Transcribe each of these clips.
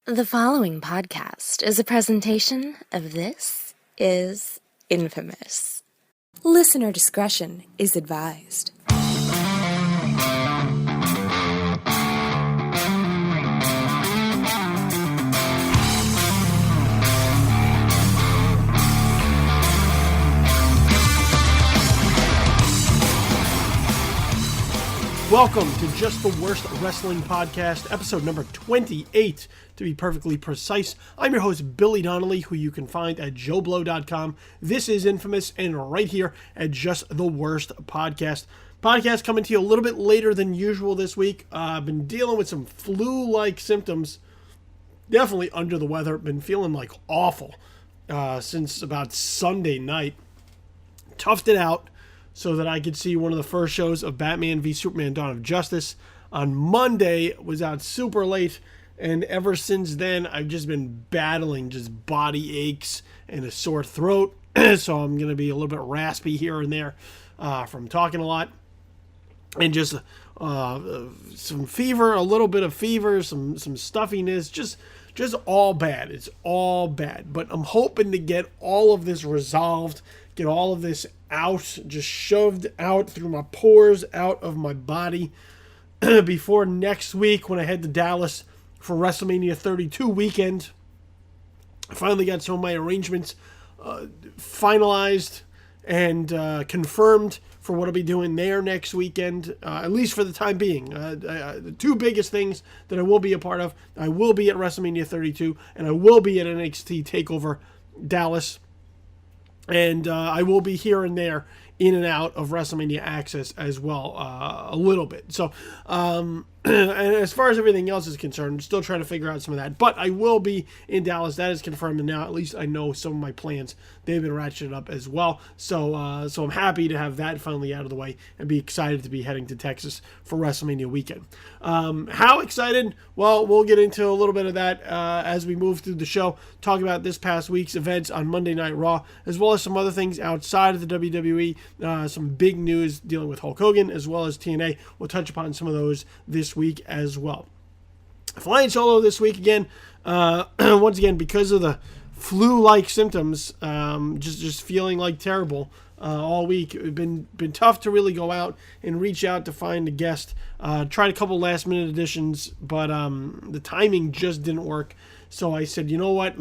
The following podcast is a presentation of This Is Infamous. Listener discretion is advised. Welcome to Just the Worst Wrestling Podcast, episode number 28, to be perfectly precise. I'm your host, Billy Donnelly, who you can find at joeblow.com. This is Infamous, and right here at Just the Worst Podcast. Podcast coming to you a little bit later than usual this week. I've been dealing with some flu-like symptoms. Definitely under the weather. Been feeling like awful since about Sunday night. Toughed it out so that I could see one of the first shows of Batman v Superman Dawn of Justice. On Monday, was out super late, and ever since then, I've just been battling just body aches and a sore throat, so I'm going to be a little bit raspy here and there from talking a lot, and just some fever, a little bit of fever, some stuffiness, just all bad. It's all bad, but I'm hoping to get all of this resolved, get all of this out, just shoved out through my pores, out of my body before next week when I head to Dallas for WrestleMania 32 weekend. I finally got some of my arrangements finalized and confirmed for what I'll be doing there next weekend, at least for the time being. The two biggest things that I will be a part of, I will be at WrestleMania 32 and I will be at NXT TakeOver Dallas. And I will be here and there in and out of WrestleMania Axxess as well, a little bit. So, and as far as everything else is concerned, I'm still trying to figure out some of that. But I will be in Dallas. That is confirmed. And now at least I know some of my plans. They've been ratcheted up as well. So I'm happy to have that finally out of the way and be excited to be heading to Texas for WrestleMania weekend. How excited? Well, we'll get into a little bit of that as we move through the show. Talk about this past week's events on Monday Night Raw, as well as some other things outside of the WWE. Some big news dealing with Hulk Hogan, as well as TNA. We'll touch upon some of those this week as well. Flying solo this week again, once again, because of the flu-like symptoms, just feeling like terrible all week. It's been tough to really go out and reach out to find a guest. Tried a couple last-minute additions, but the timing just didn't work. So I said, you know what,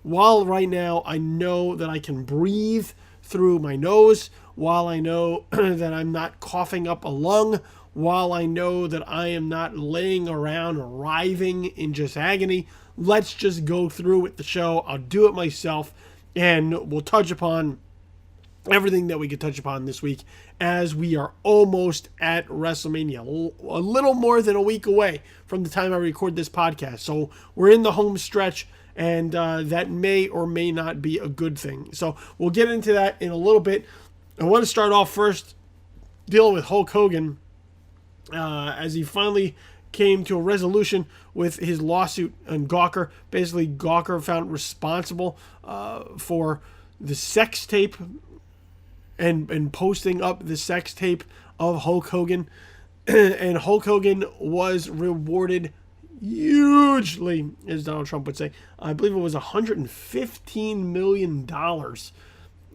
while right now I know that I can breathe through my nose, while I know that I'm not coughing up a lung, while I know that I am not laying around writhing in just agony, let's just go through with the show. I'll do it myself, and we'll touch upon everything that we could touch upon this week as we are almost at WrestleMania, a little more than a week away from the time I record this podcast. So we're in the home stretch, and that may or may not be a good thing. So we'll get into that in a little bit. I want to start off first dealing with Hulk Hogan as he finally came to a resolution with his lawsuit on Gawker. Basically, Gawker found responsible for the sex tape and posting up the sex tape of Hulk Hogan. And Hulk Hogan was rewarded hugely, as Donald Trump would say. I believe it was $115 million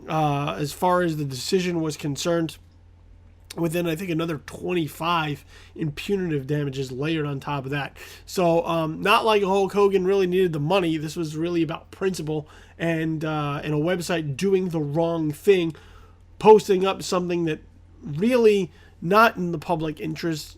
as far as the decision was concerned. Within, I think, another 25 in punitive damages layered on top of that. So, not like Hulk Hogan really needed the money. This was really about principle and a website doing the wrong thing, posting up something that really not in the public interest.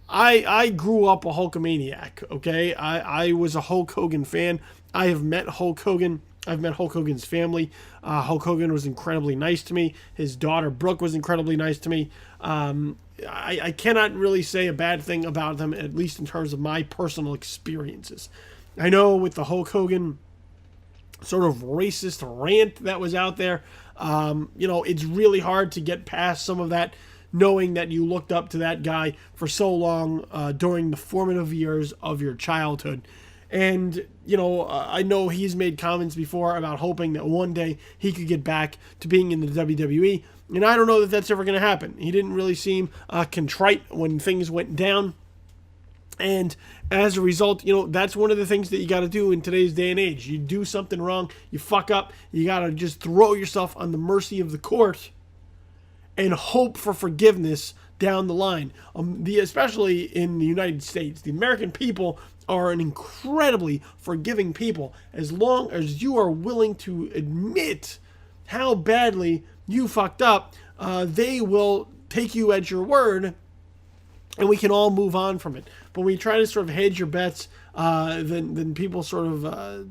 I grew up a Hulkamaniac, okay? I was a Hulk Hogan fan. I have met Hulk Hogan. I've met Hulk Hogan's family. Hulk Hogan was incredibly nice to me. His daughter, Brooke, was incredibly nice to me. I cannot really say a bad thing about them, at least in terms of my personal experiences. I know with the Hulk Hogan sort of racist rant that was out there, it's really hard to get past some of that, knowing that you looked up to that guy for so long during the formative years of your childhood. And, I know he's made comments before about hoping that one day he could get back to being in the WWE. And I don't know that that's ever going to happen. He didn't really seem contrite when things went down. And as a result, that's one of the things that you got to do in today's day and age. You do something wrong, you fuck up, you got to just throw yourself on the mercy of the court and hope for forgiveness down the line. Especially in the United States, the American people are an incredibly forgiving people. As long as you are willing to admit how badly you fucked up, they will take you at your word, and we can all move on from it. But when you try to sort of hedge your bets, then people sort of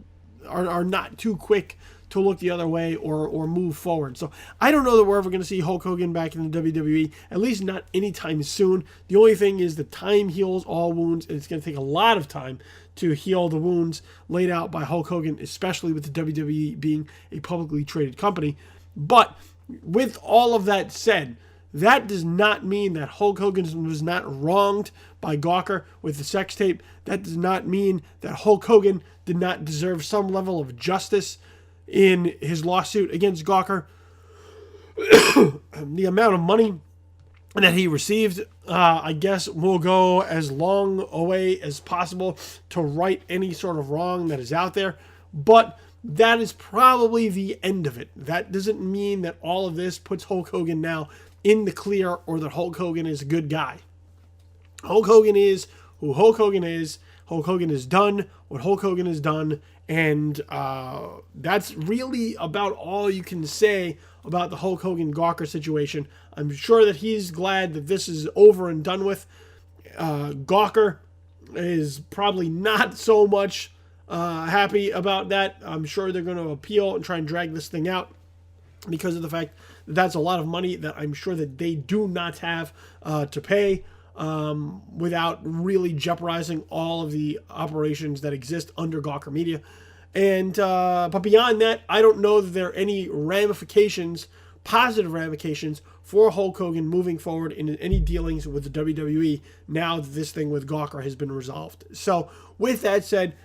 are not too quick to look the other way or move forward. So I don't know that we're ever going to see Hulk Hogan back in the WWE, at least not anytime soon. The only thing is that time heals all wounds, and it's going to take a lot of time to heal the wounds laid out by Hulk Hogan, especially with the WWE being a publicly traded company. But with all of that said, that does not mean that Hulk Hogan was not wronged by Gawker with the sex tape. That does not mean that Hulk Hogan did not deserve some level of justice in his lawsuit against Gawker. The amount of money that he received, I guess, will go as long away as possible to right any sort of wrong that is out there. But that is probably the end of it. That doesn't mean that all of this puts Hulk Hogan now in the clear, or that Hulk Hogan is a good guy. Hulk Hogan is who Hulk Hogan is. Hulk Hogan has done what Hulk Hogan has done, and that's really about all you can say about the Hulk Hogan Gawker situation. I'm sure that he's glad that this is over and done with. Gawker is probably not so much happy about that. I'm sure they're going to appeal and try and drag this thing out, because of the fact that that's a lot of money that I'm sure that they do not have to pay without really jeopardizing all of the operations that exist under Gawker Media. And but beyond that, I don't know that there are any ramifications, positive ramifications, for Hulk Hogan moving forward in any dealings with the WWE now that this thing with Gawker has been resolved. So with that said,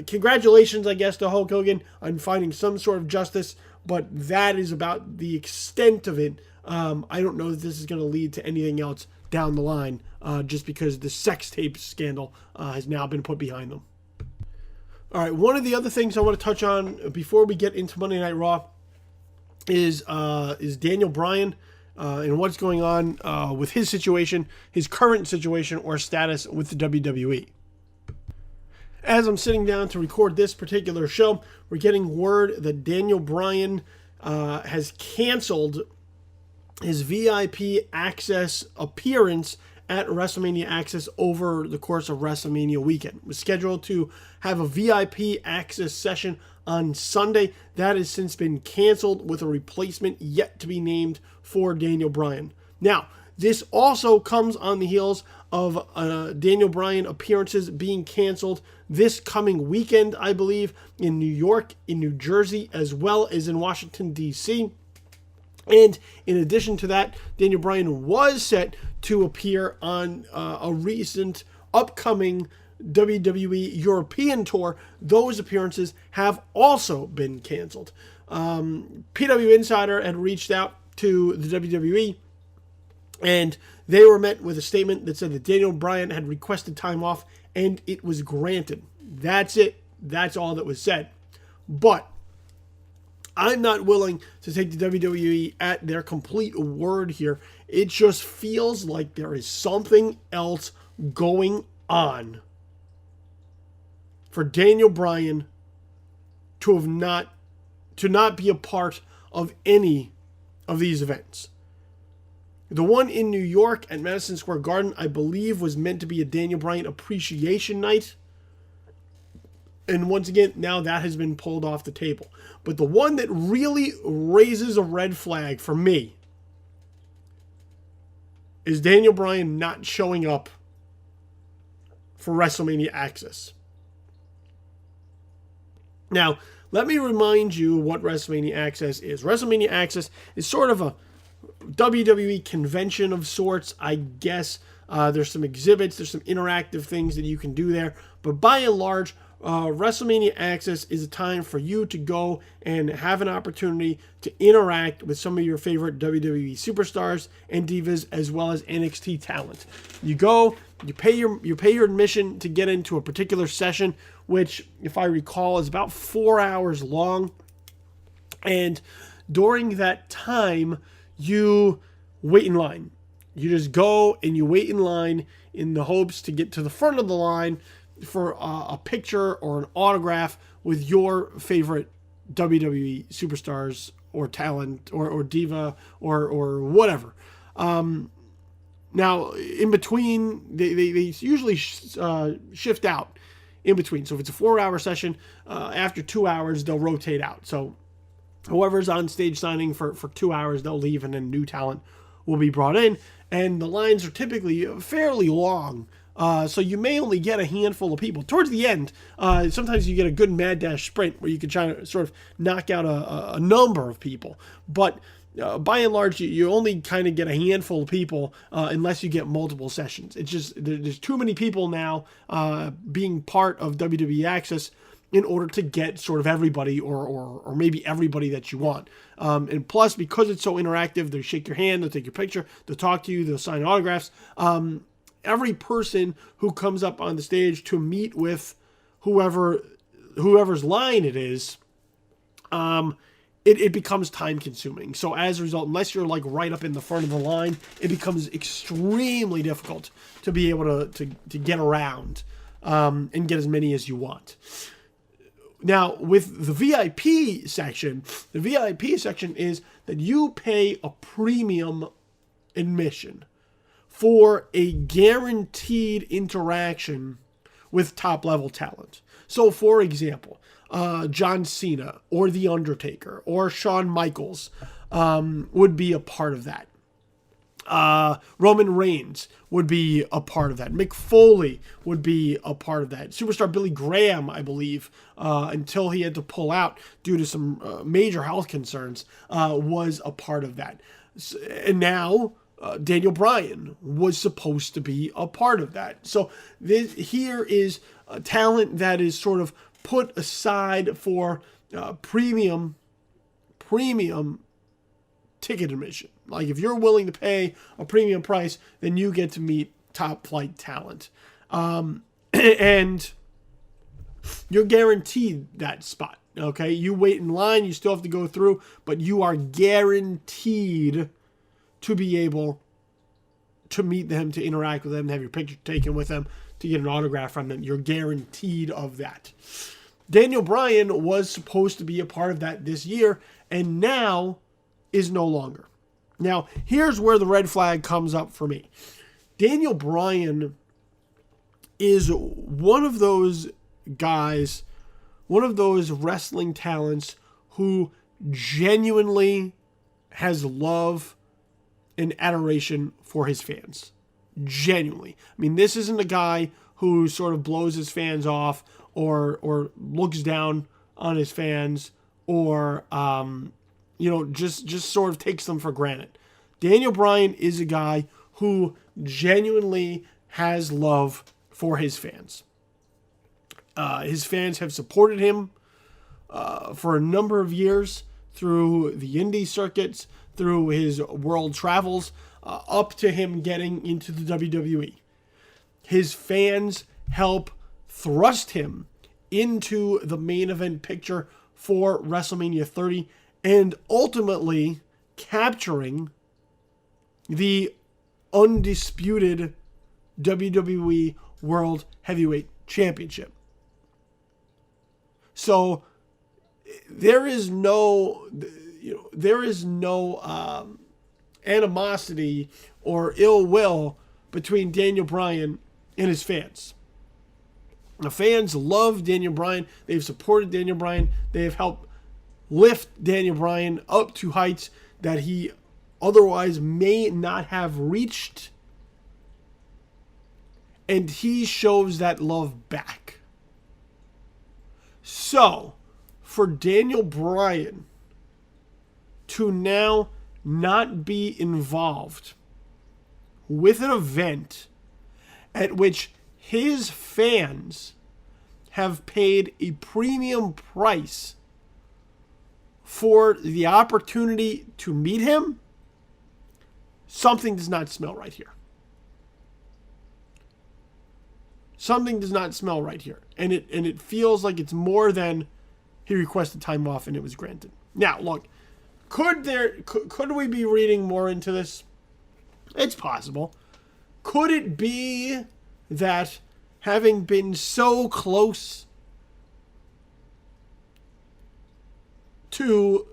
congratulations, I guess, to Hulk Hogan on finding some sort of justice, but that is about the extent of it. I don't know that this is going to lead to anything else down the line, just because the sex tape scandal has now been put behind them. All right, one of the other things I want to touch on before we get into Monday Night Raw is Daniel Bryan and what's going on with his situation, his current situation or status with the WWE. As I'm sitting down to record this particular show, we're getting word that Daniel Bryan has canceled his VIP Axxess appearance at WrestleMania Axxess over the course of WrestleMania weekend. It was scheduled to have a VIP Axxess session on Sunday. That has since been canceled, with a replacement yet to be named for Daniel Bryan. Now, this also comes on the heels of Daniel Bryan appearances being canceled this coming weekend, I believe, in New York, in New Jersey, as well as in Washington, D.C. And in addition to that, Daniel Bryan was set to appear on a recent upcoming WWE European tour. Those appearances have also been canceled. PW Insider had reached out to the WWE, and they were met with a statement that said that Daniel Bryan had requested time off, and it was granted. That's it. That's all that was said. But I'm not willing to take the WWE at their complete word here. It just feels like there is something else going on for Daniel Bryan to not be a part of any of these events. The one in New York at Madison Square Garden, I believe, was meant to be a Daniel Bryan appreciation night. And once again, now that has been pulled off the table. But the one that really raises a red flag for me is Daniel Bryan not showing up for WrestleMania Axxess. Now, let me remind you what WrestleMania Axxess is. WrestleMania Axxess is sort of a WWE convention of sorts, I guess. There's some exhibits, there's some interactive things that you can do there. But by and large, WrestleMania Axxess is a time for you to go and have an opportunity to interact with some of your favorite WWE superstars and divas, as well as NXT talent. You go, you pay your admission to get into a particular session, which, if I recall, is about 4 hours long. And during that time, you wait in line. You just go and you wait in line in the hopes to get to the front of the line for a picture or an autograph with your favorite WWE superstars or talent or diva or whatever. Now, in between, they usually shift out in between. So if it's a 4-hour session, after 2 hours, they'll rotate out. So whoever's on stage signing for 2 hours, they'll leave, and then new talent will be brought in. And the lines are typically fairly long. So you may only get a handful of people. Towards the end, sometimes you get a good mad dash sprint where you can try to sort of knock out a number of people. But by and large, you only kind of get a handful of people unless you get multiple sessions. It's just there's too many people now being part of WWE Axxess in order to get sort of everybody or maybe everybody that you want. And plus, because it's so interactive, they shake your hand, they'll take your picture, they'll talk to you, they'll sign autographs. Every person who comes up on the stage to meet with whoever's line it is, it becomes time consuming. So as a result, unless you're like right up in the front of the line, it becomes extremely difficult to be able to get around and get as many as you want. Now, with the VIP section is that you pay a premium admission for a guaranteed interaction with top-level talent. So, for example, John Cena or The Undertaker or Shawn Michaels would be a part of that. Roman Reigns would be a part of that. Mick Foley would be a part of that. Superstar Billy Graham, I believe, until he had to pull out due to some major health concerns, was a part of that. And now Daniel Bryan was supposed to be a part of that. So here is a talent that is sort of put aside for premium ticket admission. Like, if you're willing to pay a premium price, then you get to meet top flight talent. And you're guaranteed that spot. Okay, you wait in line, you still have to go through, but you are guaranteed to be able to meet them, to interact with them, to have your picture taken with them, to get an autograph from them. You're guaranteed of that. Daniel Bryan was supposed to be a part of that this year, and now is no longer. Now, here's where the red flag comes up for me. Daniel Bryan is one of those guys, one of those wrestling talents who genuinely has love and adoration for his fans. Genuinely. I mean, this isn't a guy who sort of blows his fans off or looks down on his fans or just sort of takes them for granted. Daniel Bryan is a guy who genuinely has love for his fans. His fans have supported him for a number of years through the indie circuits, through his world travels, up to him getting into the WWE. His fans help thrust him into the main event picture for WrestleMania 30 and ultimately capturing the undisputed WWE World Heavyweight Championship. So there is no animosity or ill will between Daniel Bryan and his fans. The fans love Daniel Bryan. They've supported Daniel Bryan. They have helped lift Daniel Bryan up to heights that he otherwise may not have reached. And he shows that love back. So, for Daniel Bryan to now not be involved with an event at which his fans have paid a premium price for the opportunity to meet him, something does not smell right here. Something does not smell right here. And it feels like it's more than he requested time off and it was granted. Now, look, could we be reading more into this? It's possible. Could it be that having been so close to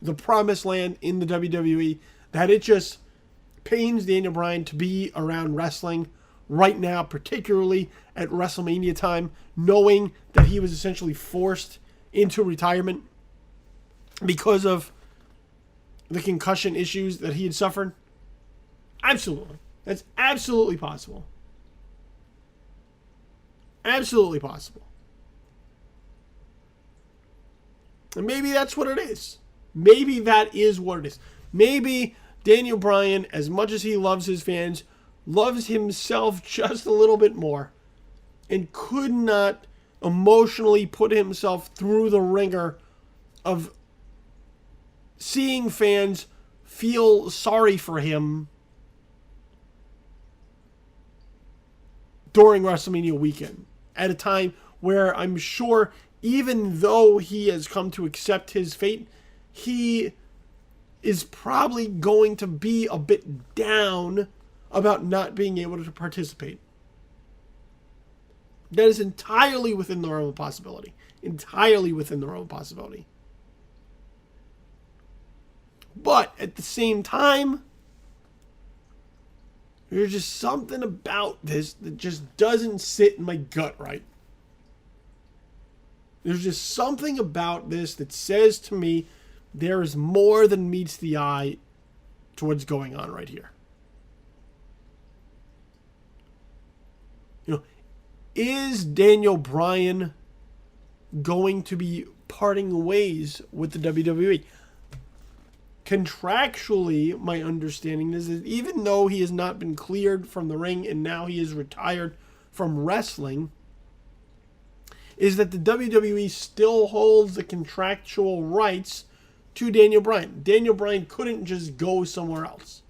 the promised land in the WWE that it just pains Daniel Bryan to be around wrestling right now, particularly at WrestleMania time, knowing that he was essentially forced into retirement because of the concussion issues that he had suffered? Absolutely. That's absolutely possible. Absolutely possible. And maybe that's what it is. Maybe that is what it is. Maybe Daniel Bryan, as much as he loves his fans, loves himself just a little bit more and could not emotionally put himself through the ringer of seeing fans feel sorry for him during WrestleMania weekend, at a time where I'm sure, even though he has come to accept his fate, he is probably going to be a bit down about not being able to participate. That is entirely within the realm of possibility. Entirely within the realm of possibility. But at the same time, there's just something about this that just doesn't sit in my gut right. There's just something about this that says to me there is more than meets the eye to what's going on right here. You know, is Daniel Bryan going to be parting ways with the WWE? Contractually, my understanding is that even though he has not been cleared from the ring and now he is retired from wrestling, is that the WWE still holds the contractual rights to Daniel Bryan. Daniel Bryan couldn't just go somewhere else.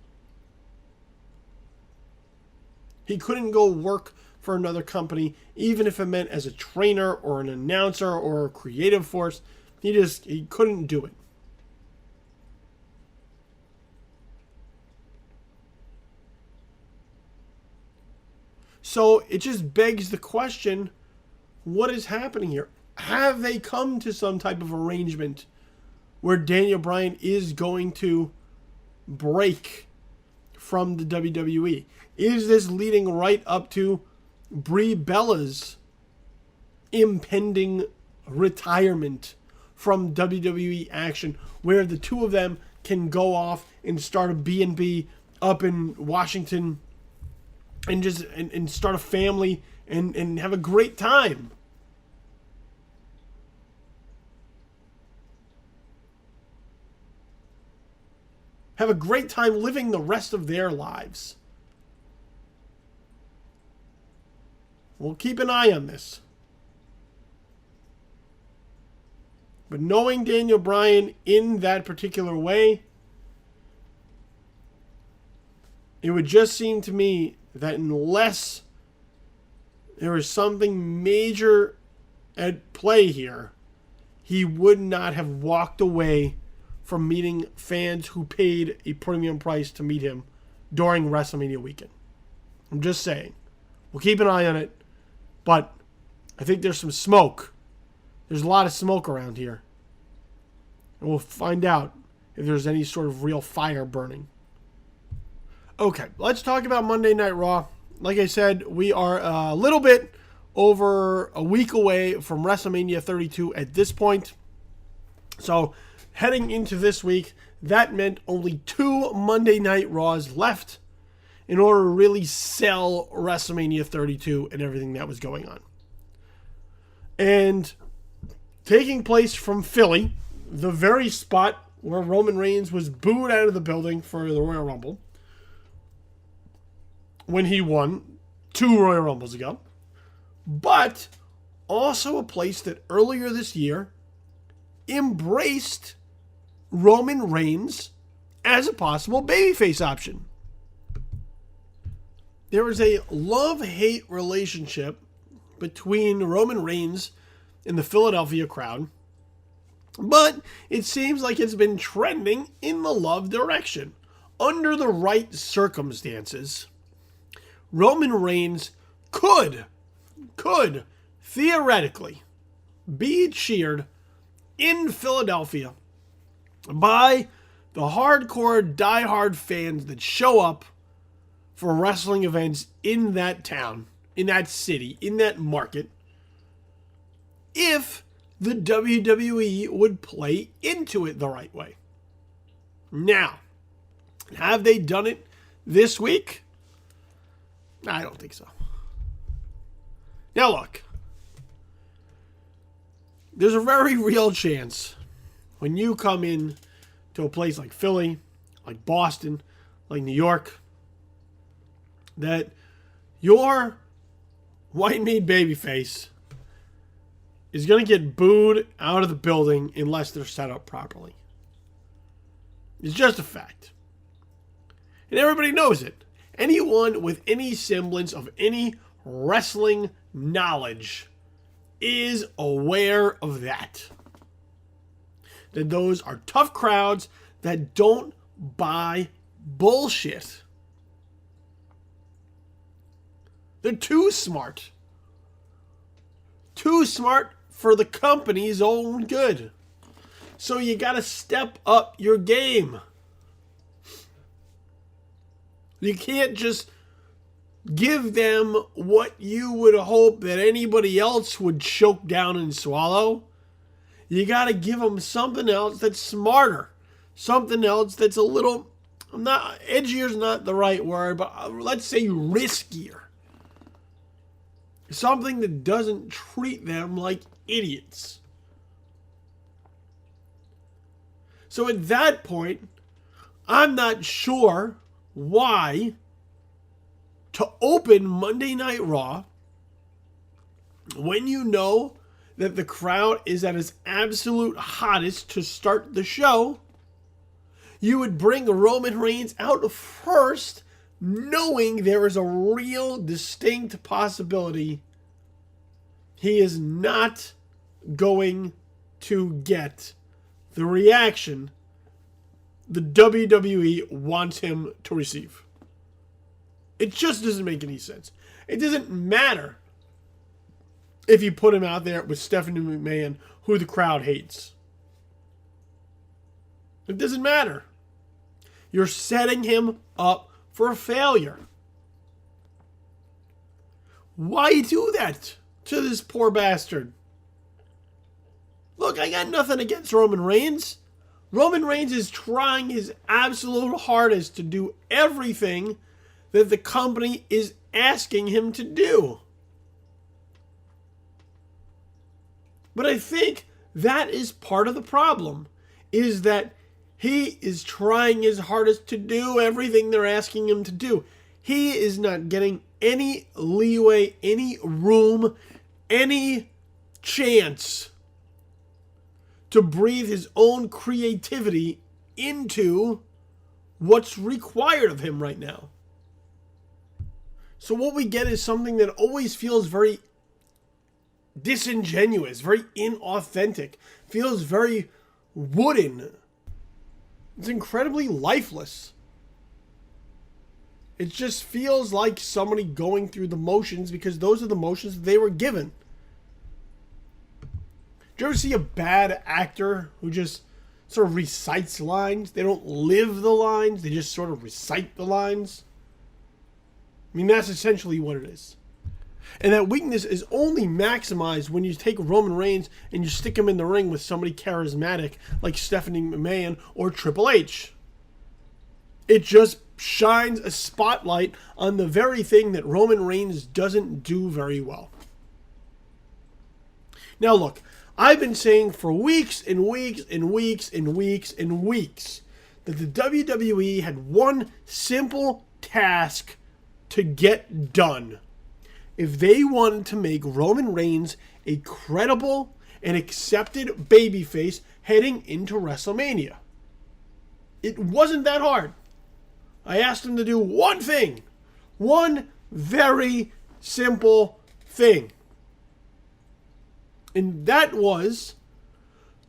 He couldn't go work for another company, even if it meant as a trainer or an announcer or a creative force. He couldn't do it. So it just begs the question, what is happening here? Have they come to some type of arrangement where Daniel Bryan is going to break from the WWE? Is this leading right up to Brie Bella's impending retirement from WWE action, where the two of them can go off and start a B&B up in Washington and just and start a family and have a great time? Have a great time living the rest of their lives. We'll keep an eye on this. But knowing Daniel Bryan in that particular way, it would just seem to me that unless there is something major at play here, he would not have walked away from meeting fans who paid a premium price to meet him during WrestleMania weekend. I'm just saying. We'll keep an eye on it, but I think there's some smoke. There's a lot of smoke around here. And we'll find out if there's any sort of real fire burning. Okay, let's talk about Monday Night Raw. Like I said, we are a little bit over a week away from WrestleMania 32 at this point. So, heading into this week, that meant only 2 Monday Night Raws left in order to really sell WrestleMania 32 and everything that was going on. And taking place from Philly, the very spot where Roman Reigns was booed out of the building for the Royal Rumble when he won, 2 Royal Rumbles ago, but also a place that earlier this year embraced Roman Reigns as a possible babyface option. There is a love-hate relationship between Roman Reigns and the Philadelphia crowd, but it seems like it's been trending in the love direction. Under the right circumstances, Roman Reigns could theoretically be cheered in Philadelphia by the hardcore, diehard fans that show up for wrestling events in that town, in that city, in that market, if the WWE would play into it the right way. Now, have they done it this week? I don't think so. Now look, there's a very real chance when you come in to a place like Philly, like Boston, like New York, that your white meat babyface is going to get booed out of the building unless they're set up properly. It's just a fact. And everybody knows it. Anyone with any semblance of any wrestling knowledge is aware of that. That those are tough crowds that don't buy bullshit. They're too smart. Too smart for the company's own good. So you gotta step up your game. You can't just give them what you would hope that anybody else would choke down and swallow. You gotta give them something else that's smarter. Something else that's a little, edgier is not the right word, but let's say riskier. Something that doesn't treat them like idiots. So at that point, I'm not sure why to open Monday Night Raw when you know that the crowd is at its absolute hottest to start the show, you would bring Roman Reigns out first, knowing there is a real distinct possibility he is not going to get the reaction the WWE wants him to receive. It just doesn't make any sense. It doesn't matter if you put him out there with Stephanie McMahon, who the crowd hates. It doesn't matter. You're setting him up for failure. Why do that to this poor bastard? Look, I got nothing against Roman Reigns. Roman Reigns is trying his absolute hardest to do everything that the company is asking him to do. But I think that is part of the problem, is that he is trying his hardest to do everything they're asking him to do. He is not getting any leeway, any room, any chance to breathe his own creativity into what's required of him right now. So what we get is something that always feels very disingenuous, very inauthentic, feels very wooden. It's incredibly lifeless. It just feels like somebody going through the motions because those are the motions that they were given. Do you ever see a bad actor who just sort of recites lines? They don't live the lines, they just sort of recite the lines. I mean, that's essentially what it is. And that weakness is only maximized when you take Roman Reigns and you stick him in the ring with somebody charismatic like Stephanie McMahon or Triple H. It just shines a spotlight on the very thing that Roman Reigns doesn't do very well. Now look, I've been saying for weeks and weeks and weeks and weeks and weeks that the WWE had one simple task to get done. if they wanted to make Roman Reigns a credible and accepted babyface heading into WrestleMania. It wasn't that hard. I asked them to do one thing. One very simple thing. And that was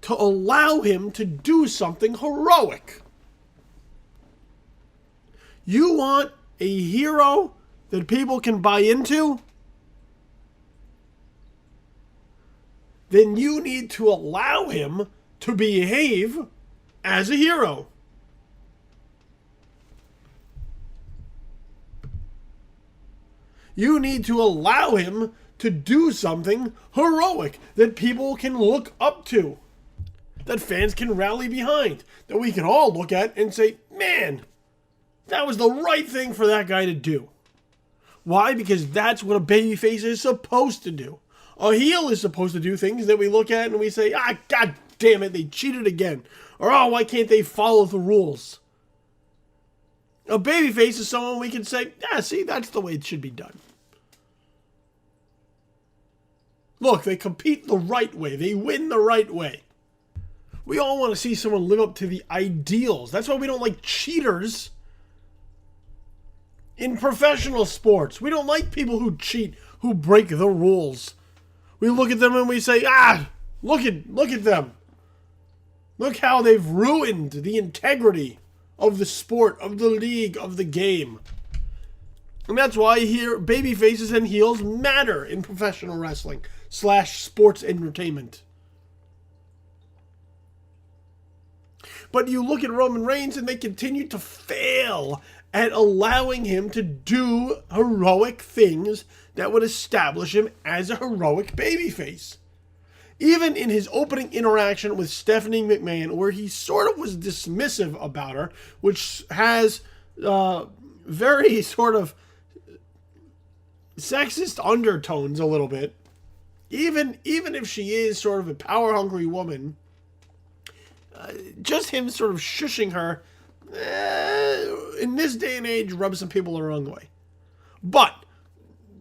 to allow him to do something heroic. You want a hero that people can buy into? Then you need to allow him to behave as a hero. You need to allow him to do something heroic that people can look up to, that fans can rally behind, that we can all look at and say, man, that was the right thing for that guy to do. Why? Because that's what a babyface is supposed to do. A heel is supposed to do things that we look at and we say, god damn it, they cheated again. Or, oh, why can't they follow the rules? A babyface is someone we can say, see, that's the way it should be done. Look, they compete the right way. They win the right way. We all want to see someone live up to the ideals. That's why we don't like cheaters in professional sports. We don't like people who cheat, who break the rules. We look at them and we say, look at them. Look how they've ruined the integrity of the sport, of the league, of the game. And that's why here baby faces and heels matter in professional wrestling / sports entertainment. But you look at Roman Reigns and they continue to fail at allowing him to do heroic things that would establish him as a heroic babyface. Even in his opening interaction with Stephanie McMahon, where he sort of was dismissive about her, which has very sort of sexist undertones a little bit. Even if she is sort of a power-hungry woman, just him sort of shushing her, in this day and age, rubs some people the wrong way. But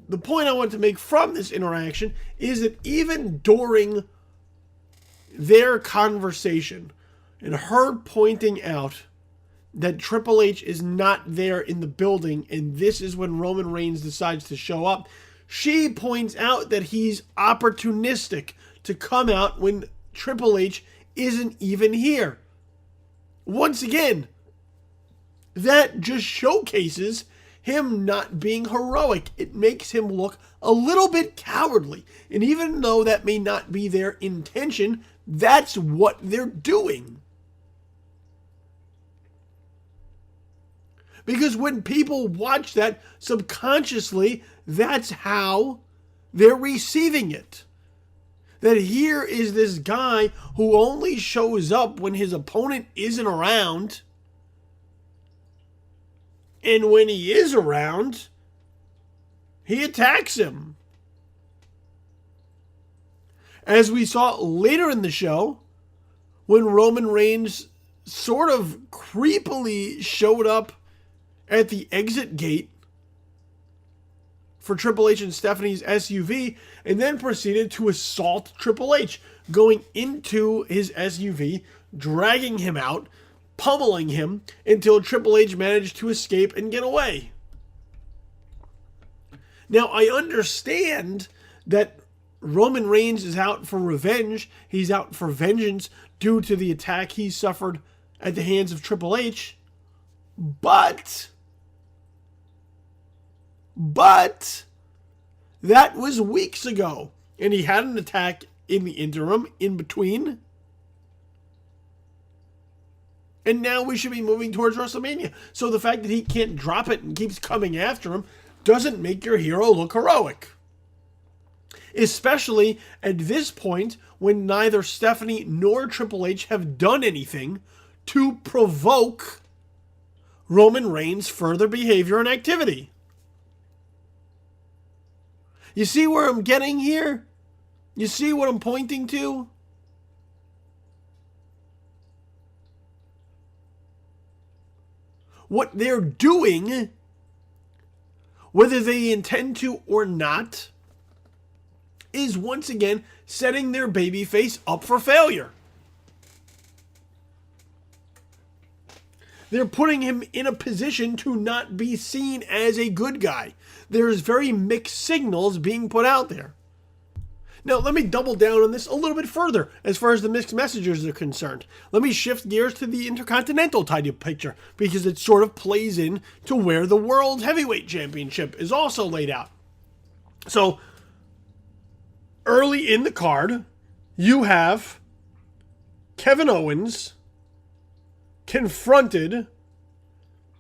the point I want to make from this interaction is that even during their conversation and her pointing out that Triple H is not there in the building and this is when Roman Reigns decides to show up, she points out that he's opportunistic to come out when Triple H isn't even here. Once again, that just showcases him not being heroic. It makes him look a little bit cowardly. And even though that may not be their intention, that's what they're doing. Because when people watch that subconsciously, that's how they're receiving it. That here is this guy who only shows up when his opponent isn't around. And when he is around, he attacks him. As we saw later in the show, when Roman Reigns sort of creepily showed up at the exit gate for Triple H and Stephanie's SUV, and then proceeded to assault Triple H, going into his SUV, dragging him out, pummeling him until Triple H managed to escape and get away. Now, I understand that Roman Reigns is out for revenge. He's out for vengeance due to the attack he suffered at the hands of Triple H. But that was weeks ago. And he had an attack in the interim, in between. And now we should be moving towards WrestleMania. So the fact that he can't drop it and keeps coming after him doesn't make your hero look heroic. Especially at this point when neither Stephanie nor Triple H have done anything to provoke Roman Reigns' further behavior and activity. You see where I'm getting here? You see what I'm pointing to? What they're doing whether they intend to or not, is once again setting their babyface up for failure. They're putting him in a position to not be seen as a good guy. There's very mixed signals being put out there. Now, let me double down on this a little bit further as far as the mixed messages are concerned. Let me shift gears to the Intercontinental title picture because it sort of plays in to where the World Heavyweight Championship is also laid out. So, early in the card, you have Kevin Owens confronted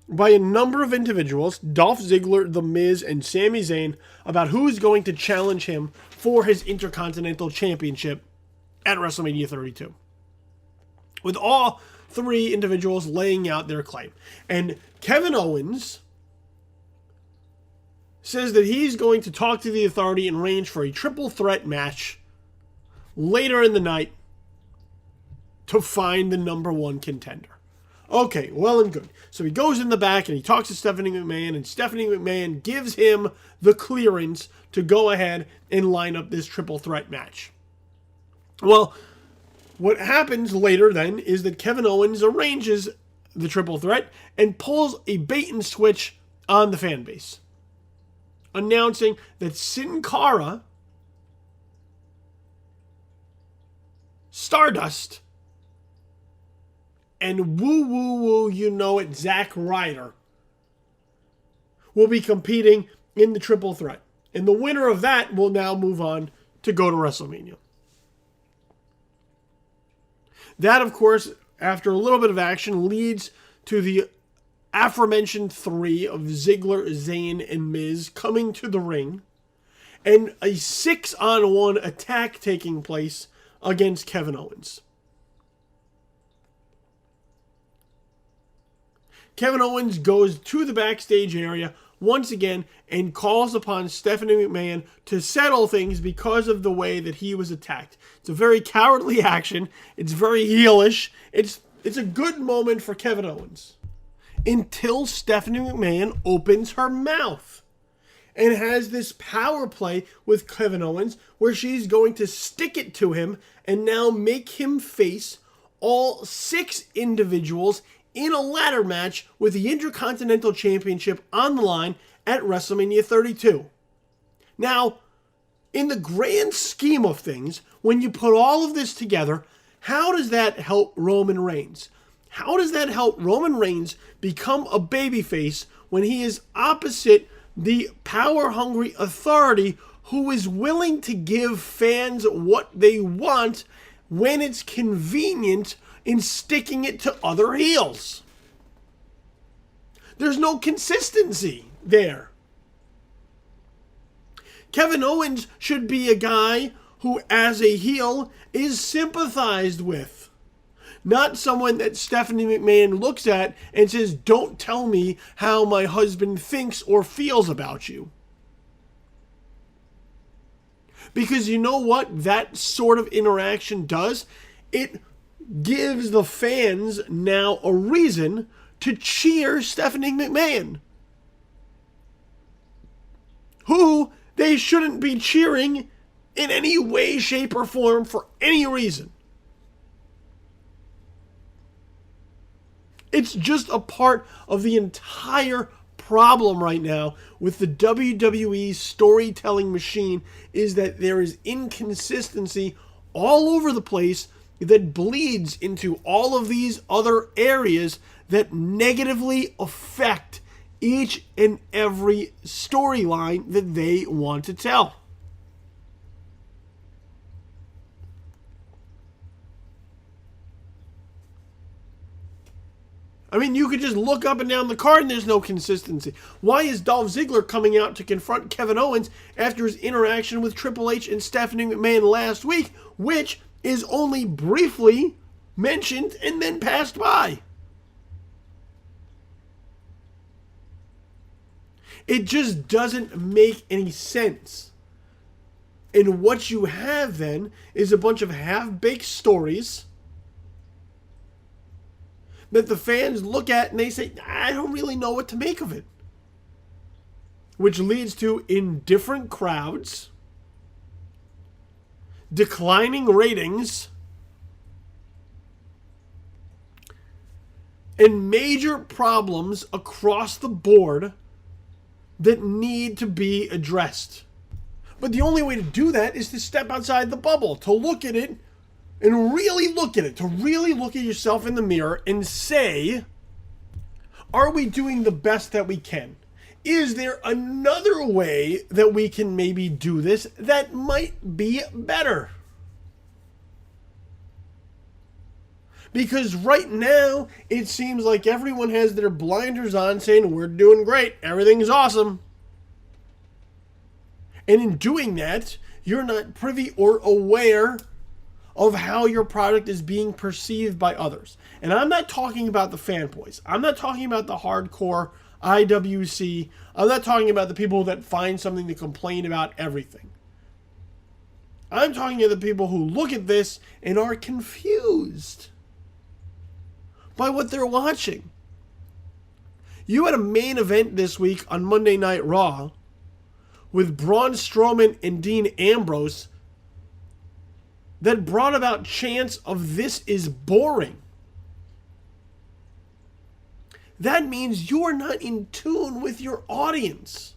by a number of individuals, Dolph Ziggler, The Miz, and Sami Zayn, about who's going to challenge him for his Intercontinental Championship at WrestleMania 32. With all three individuals laying out their claim. And Kevin Owens says that he's going to talk to the Authority and arrange for a triple threat match later in the night to find the number one contender. Okay, well and good. So he goes in the back and he talks to Stephanie McMahon, and Stephanie McMahon gives him the clearance to go ahead and line up this triple threat match. Well, what happens later then is that Kevin Owens arranges the triple threat and pulls a bait and switch on the fan base, announcing that Sin Cara, Stardust, and you know it, Zack Ryder will be competing in the triple threat. And the winner of that will now move on to go to WrestleMania. That, of course, after a little bit of action, leads to the aforementioned three of Ziggler, Zayn, and Miz coming to the ring, and a 6-on-1 attack taking place against Kevin Owens. Kevin Owens goes to the backstage area once again and calls upon Stephanie McMahon to settle things because of the way that he was attacked. It's a very cowardly action. It's very heelish. It's a good moment for Kevin Owens. Until Stephanie McMahon opens her mouth and has this power play with Kevin Owens where she's going to stick it to him and now make him face all 6 individuals in a ladder match with the Intercontinental Championship on the line at WrestleMania 32. Now, in the grand scheme of things, when you put all of this together, how does that help Roman Reigns? How does that help Roman Reigns become a babyface when he is opposite the power-hungry Authority who is willing to give fans what they want when it's convenient in sticking it to other heels? There's no consistency there. Kevin Owens should be a guy who, as a heel, is sympathized with. Not someone that Stephanie McMahon looks at and says, "Don't tell me how my husband thinks or feels about you." Because you know what that sort of interaction does? It gives the fans now a reason to cheer Stephanie McMahon, who they shouldn't be cheering in any way, shape, or form for any reason. It's just a part of the entire problem right now with the WWE storytelling machine, is that there is inconsistency all over the place that bleeds into all of these other areas that negatively affect each and every storyline that they want to tell. I mean, you could just look up and down the card and there's no consistency. Why is Dolph Ziggler coming out to confront Kevin Owens after his interaction with Triple H and Stephanie McMahon last week, which is only briefly mentioned and then passed by? It just doesn't make any sense. And what you have then is a bunch of half-baked stories that the fans look at and they say, "I don't really know what to make of it." which leads to indifferent crowds, declining ratings, and major problems across the board that need to be addressed. But the only way to do that is to step outside the bubble, to look at it and really look at it, to really look at yourself in the mirror and say, are we doing the best that we can? Is there another way that we can maybe do this that might be better? Because right now, it seems like everyone has their blinders on saying, we're doing great, everything's awesome. And in doing that, you're not privy or aware of how your product is being perceived by others. And I'm not talking about the fanboys. I'm not talking about the hardcore IWC. I'm not talking about the people that find something to complain about everything. I'm talking to the people who look at this and are confused by what they're watching. You had a main event this week on Monday Night Raw with Braun Strowman and Dean Ambrose that brought about chants of "this is boring." That means you're not in tune with your audience.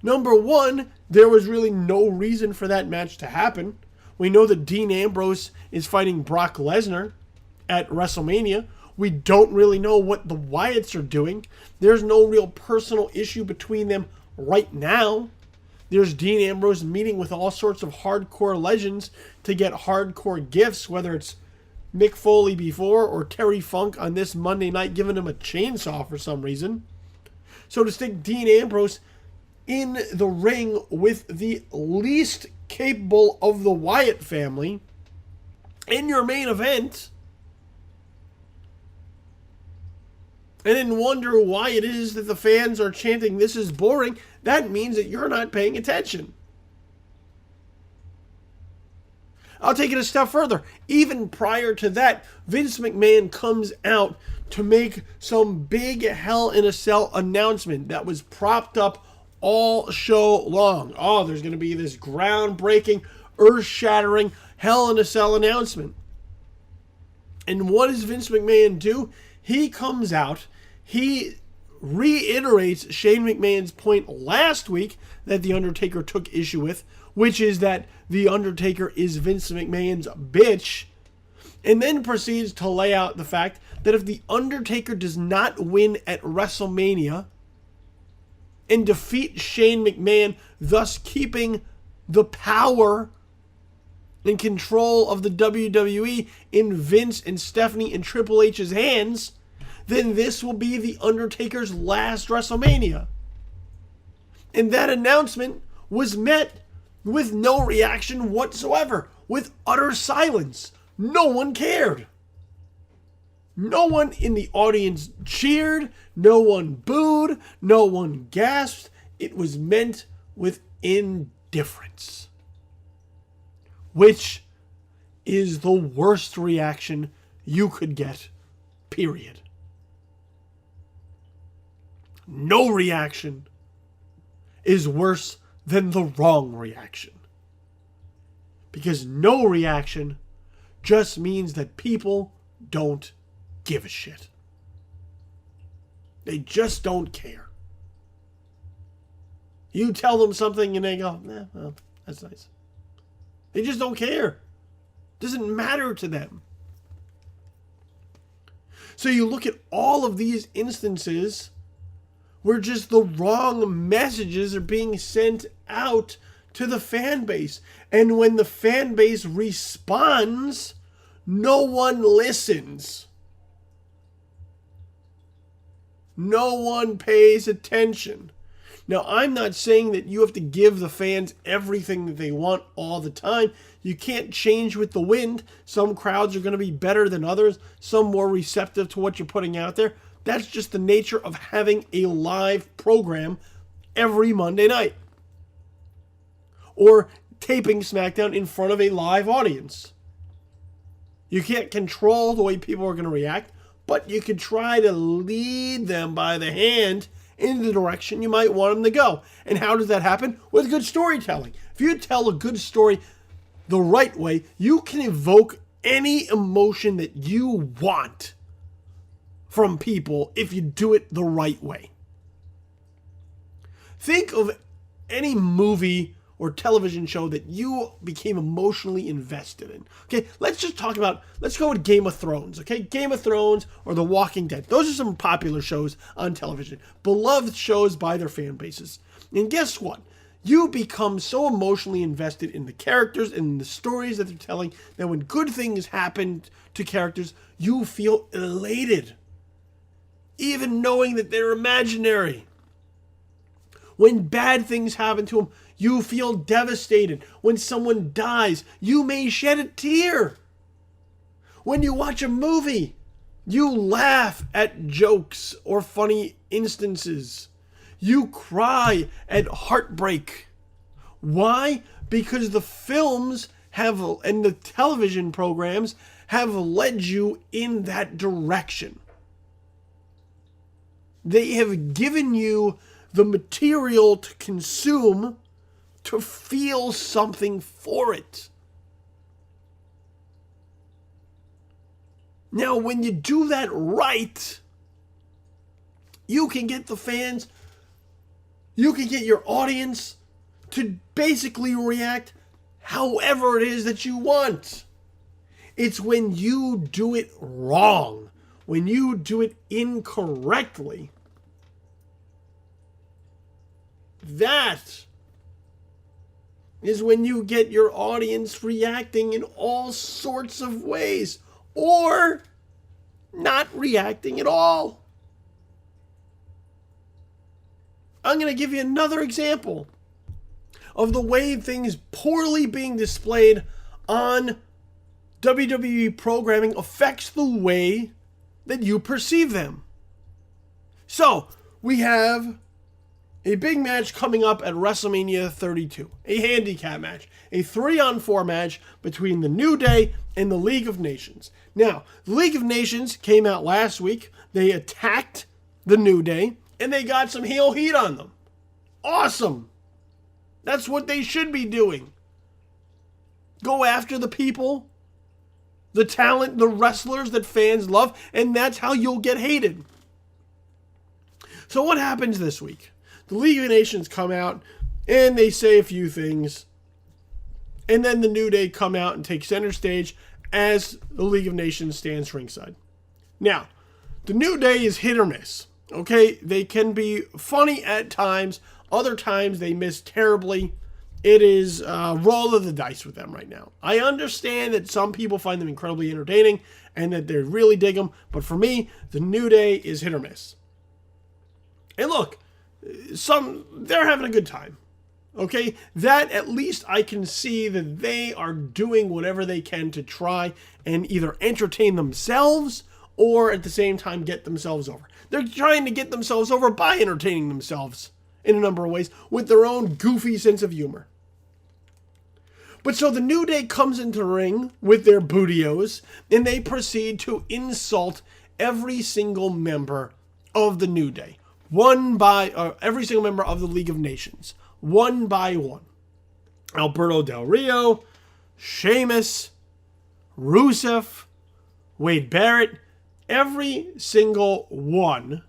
Number one, there was really no reason for that match to happen. We know that Dean Ambrose is fighting Brock Lesnar at WrestleMania. We don't really know what the Wyatts are doing. There's no real personal issue between them right now. There's Dean Ambrose meeting with all sorts of hardcore legends to get hardcore gifts, whether it's Mick Foley before or Terry Funk on this Monday night giving him a chainsaw for some reason. So to stick Dean Ambrose in the ring with the least capable of the Wyatt family in your main event, and then wonder why it is that the fans are chanting "this is boring," that means that you're not paying attention. I'll take it a step further. Even prior to that, Vince McMahon comes out to make some big Hell in a Cell announcement that was propped up all show long. Oh, there's going to be this groundbreaking, earth-shattering Hell in a Cell announcement. And what does Vince McMahon do? He comes out, he reiterates Shane McMahon's point last week that The Undertaker took issue with, which is that The Undertaker is Vince McMahon's bitch, and then proceeds to lay out the fact that if The Undertaker does not win at WrestleMania and defeat Shane McMahon, thus keeping the power and control of the WWE in Vince and Stephanie and Triple H's hands, then this will be The Undertaker's last WrestleMania. And that announcement was met with no reaction whatsoever, with utter silence. No one cared. No one in the audience cheered, no one booed, no one gasped. It was meant with indifference, which is the worst reaction you could get, period. No reaction is worse than the wrong reaction. Because no reaction just means that people don't give a shit. They just don't care. You tell them something and they go, well, that's nice. They just don't care. Doesn't matter to them. So you look at all of these instances where just the wrong messages are being sent out to the fan base. And when the fan base responds, no one listens. No one pays attention. Now, I'm not saying that you have to give the fans everything that they want all the time. You can't change with the wind. Some crowds are going to be better than others, some more receptive to what you're putting out there. That's just the nature of having a live program every Monday night. Or taping SmackDown in front of a live audience. You can't control the way people are going to react, but you can try to lead them by the hand in the direction you might want them to go. And how does that happen? With good storytelling. If you tell a good story the right way, you can evoke any emotion that you want from people if you do it the right way. Think of any movie or television show that you became emotionally invested in. Okay, let's go with Game of Thrones. Okay, Game of Thrones or The Walking Dead. Those are some popular shows on television, beloved shows by their fan bases. And guess what? You become so emotionally invested in the characters and the stories that they're telling that when good things happen to characters, you feel elated, even knowing that they're imaginary. When bad things happen to them, you feel devastated. When someone dies, you may shed a tear. When you watch a movie, you laugh at jokes or funny instances. You cry at heartbreak. Why? Because the films and the television programs have led you in that direction. They have given you the material to consume to feel something for it. Now, when you do that right, you can get the fans, you can get your audience to basically react however it is that you want. It's when you do it wrong, when you do it incorrectly, that is when you get your audience reacting in all sorts of ways, or not reacting at all. I'm going to give you another example of the way things poorly being displayed on WWE programming affects the way that you perceive them. So, we have a big match coming up at WrestleMania 32. A handicap match. A 3-on-4 match between the New Day and the League of Nations. Now, the League of Nations came out last week. They attacked the New Day, and they got some heel heat on them. Awesome! That's what they should be doing. Go after the people, the talent, the wrestlers that fans love, and that's how you'll get hated. So what happens this week? The League of Nations come out, and they say a few things, and then the New Day come out and take center stage as the League of Nations stands ringside. Now, the New Day is hit or miss, okay? They can be funny at times, other times they miss terribly. It is a roll of the dice with them right now. I understand that some people find them incredibly entertaining, and that they really dig them, but for me, the New Day is hit or miss. And look, they're having a good time. Okay? That at least I can see that they are doing whatever they can to try and either entertain themselves or at the same time get themselves over. They're trying to get themselves over by entertaining themselves in a number of ways with their own goofy sense of humor. But so the New Day comes into the ring with their bootios and they proceed to insult every single member of the New Day. Every single member of the League of Nations, one by one. Alberto Del Rio, Sheamus, Rusev, Wade Barrett, every single one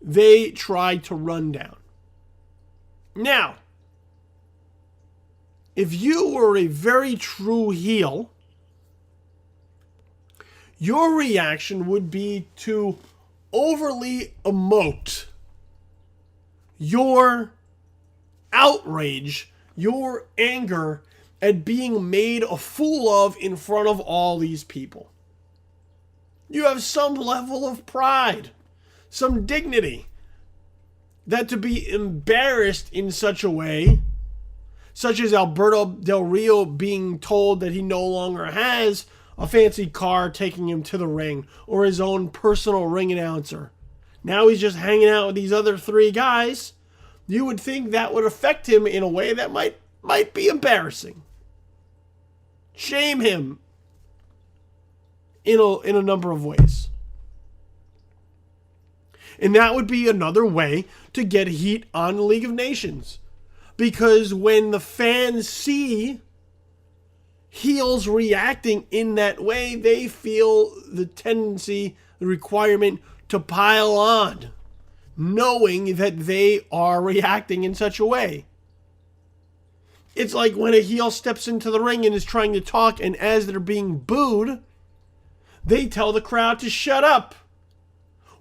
they tried to run down. Now, if you were a very true heel, your reaction would be to overly emote your outrage, your anger at being made a fool of in front of all these people. You have some level of pride, some dignity, that to be embarrassed in such a way, such as Alberto Del Rio being told that he no longer has a fancy car taking him to the ring, or his own personal ring announcer. Now he's just hanging out with these other three guys. You would think that would affect him in a way that might be embarrassing. Shame him in a number of ways. And that would be another way to get heat on the League of Nations. Because when the fans see heels reacting in that way, they feel the tendency, the requirement to pile on, knowing that they are reacting in such a way. It's like when a heel steps into the ring and is trying to talk, and as they're being booed, they tell the crowd to shut up.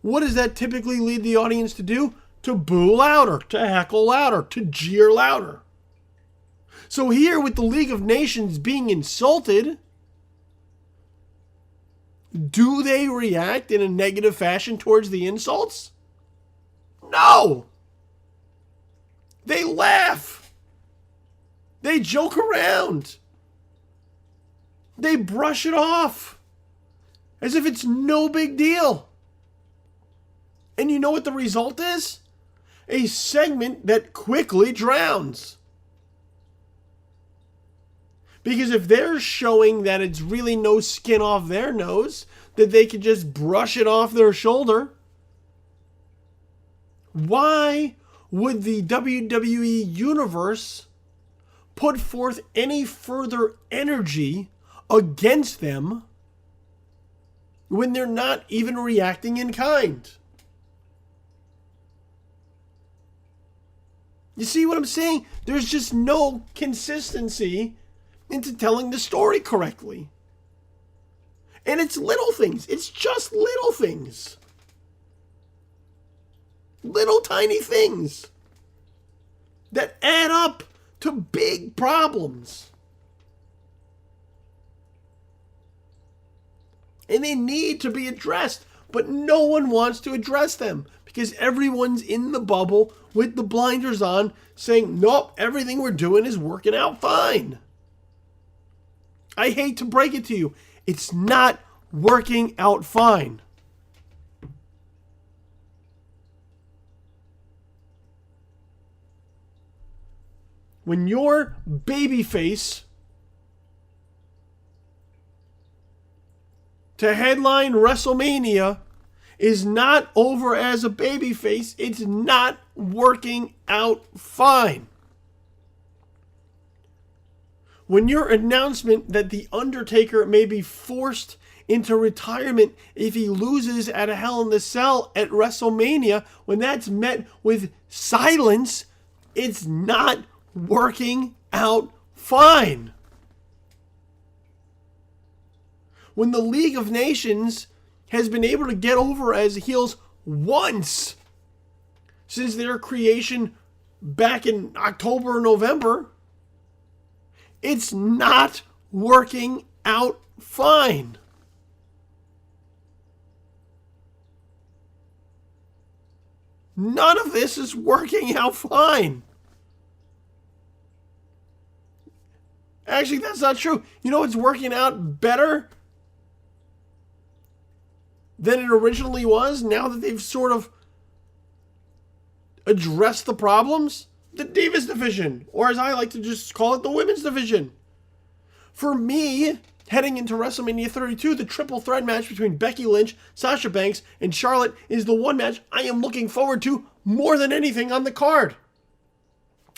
What does that typically lead the audience to do? To boo louder, to heckle louder, to jeer louder. So here with the League of Nations being insulted, do they react in a negative fashion towards the insults? No. They laugh. They joke around. They brush it off as if it's no big deal. And you know what the result is? A segment that quickly drowns. Because if they're showing that it's really no skin off their nose, that they could just brush it off their shoulder, why would the WWE Universe put forth any further energy against them when they're not even reacting in kind? You see what I'm saying? There's just no consistency into telling the story correctly. And it's little things. It's just little things. Little tiny things that add up to big problems. And they need to be addressed, but no one wants to address them because everyone's in the bubble with the blinders on saying, nope, everything we're doing is working out fine. I hate to break it to you. It's not working out fine. When your babyface to headline WrestleMania is not over as a babyface, it's not working out fine. When your announcement that The Undertaker may be forced into retirement if he loses at a Hell in the Cell at WrestleMania, when that's met with silence, it's not working out fine. When the League of Nations has been able to get over as heels once since their creation back in October or November, it's not working out fine. None of this is working out fine. Actually, that's not true. You know what's working out better than it originally was now that they've sort of addressed the problems? The Divas division, or as I like to just call it, the Women's division. For me, heading into WrestleMania 32, the triple threat match between Becky Lynch, Sasha Banks, and Charlotte is the one match I am looking forward to more than anything on the card.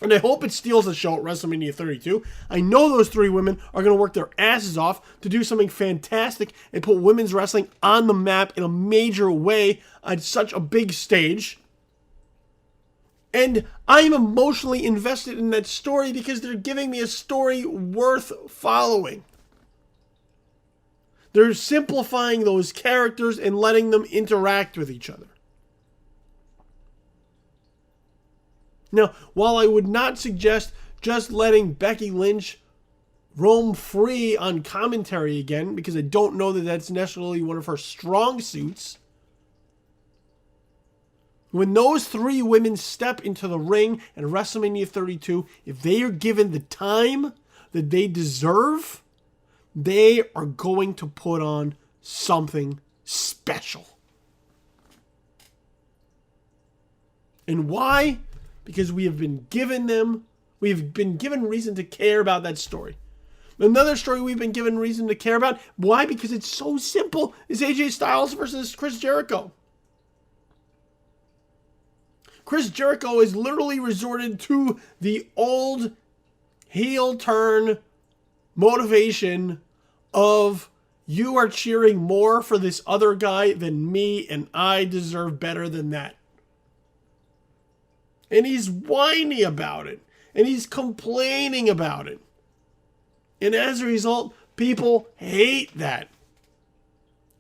And I hope it steals the show at WrestleMania 32. I know those three women are going to work their asses off to do something fantastic and put women's wrestling on the map in a major way on such a big stage. And I'm emotionally invested in that story because they're giving me a story worth following. They're simplifying those characters and letting them interact with each other. Now, while I would not suggest just letting Becky Lynch roam free on commentary again, because I don't know that that's necessarily one of her strong suits, when those three women step into the ring at WrestleMania 32, if they are given the time that they deserve, they are going to put on something special. And why? Because we have been given reason to care about that story. Another story we've been given reason to care about. Why? Because it's so simple. Is AJ Styles versus Chris Jericho. Chris Jericho has literally resorted to the old heel turn motivation of, you are cheering more for this other guy than me, and I deserve better than that. And he's whiny about it. And he's complaining about it. And as a result, people hate that.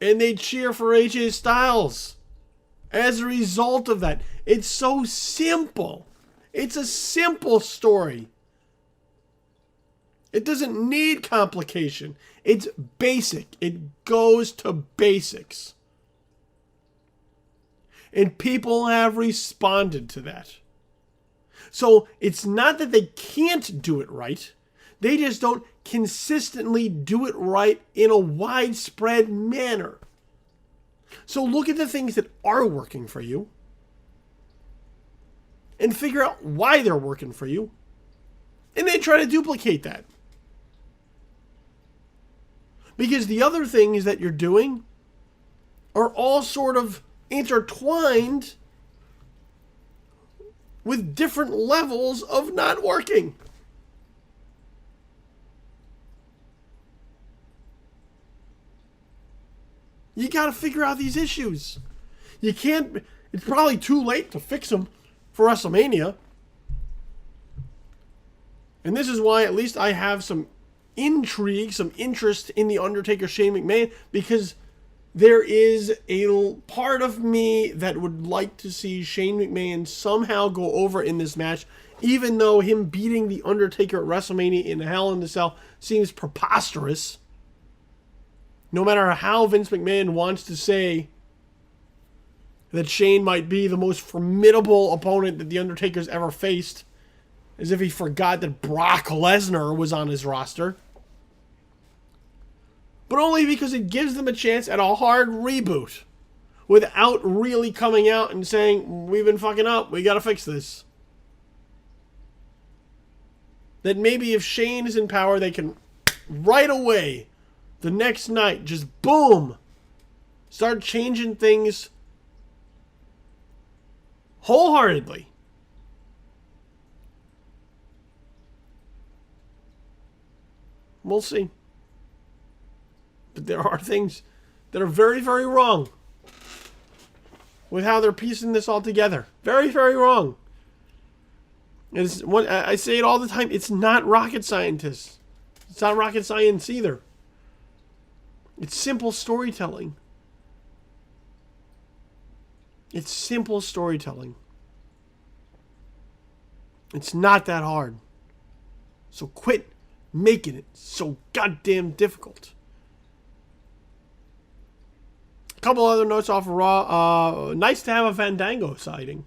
And they cheer for AJ Styles. As a result of that. It's so simple. It's a simple story. It doesn't need complication. It's basic. It goes to basics. And people have responded to that. So it's not that they can't do it right. They just don't consistently do it right in a widespread manner. So look at the things that are working for you and figure out why they're working for you. And then try to duplicate that. Because the other things that you're doing are all sort of intertwined with different levels of not working. You got to figure out these issues. You can't, it's probably too late to fix them for WrestleMania. And this is why at least I have some intrigue, some interest in the Undertaker Shane McMahon, because there is a part of me that would like to see Shane McMahon somehow go over in this match, even though him beating the Undertaker at WrestleMania in Hell in a Cell seems preposterous. No matter how Vince McMahon wants to say that Shane might be the most formidable opponent that the Undertaker's ever faced, as if he forgot that Brock Lesnar was on his roster. But only because it gives them a chance at a hard reboot without really coming out and saying, we've been fucking up, we gotta fix this. That maybe if Shane is in power, they can right away, the next night, just boom, start changing things wholeheartedly. We'll see. But there are things that are very, very wrong with how they're piecing this all together. Very, very wrong. It's what I say it all the time. It's not rocket scientists. It's not rocket science either. It's simple storytelling. It's simple storytelling. It's not that hard. So quit making it so goddamn difficult. A couple other notes off of Raw. Nice to have a Fandango sighting.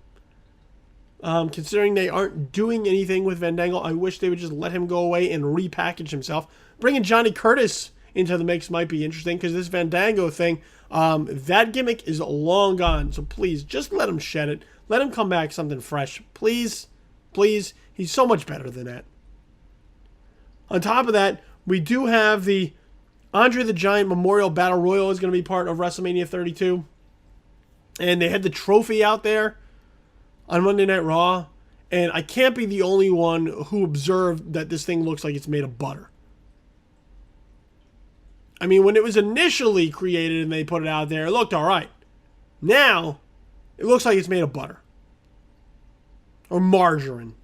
Considering they aren't doing anything with Fandango, I wish they would just let him go away and repackage himself. Bringing Johnny Curtis into the mix might be interesting, because this Fandango thing, that gimmick is long gone. So please, just let him shed it. Let him come back something fresh. Please, please. He's so much better than that. On top of that, we do have the Andre the Giant Memorial Battle Royal is going to be part of WrestleMania 32. And they had the trophy out there on Monday Night Raw. And I can't be the only one who observed that this thing looks like it's made of butter. I mean, when it was initially created and they put it out there, it looked all right. Now, it looks like it's made of butter. Or margarine.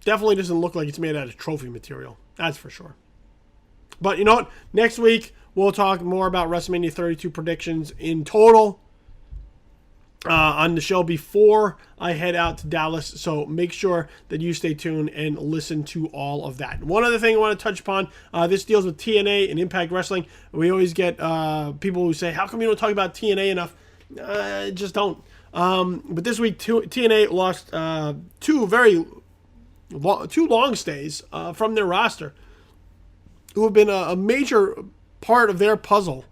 Definitely doesn't look like it's made out of trophy material. That's for sure. But you know what? Next week, we'll talk more about WrestleMania 32 predictions in total on the show before I head out to Dallas. So make sure that you stay tuned and listen to all of that. One other thing I want to touch upon, this deals with TNA and Impact Wrestling. We always get people who say, how come you don't talk about TNA enough? Just don't. But this week, TNA lost two long stays from their roster, who have been a major part of their puzzle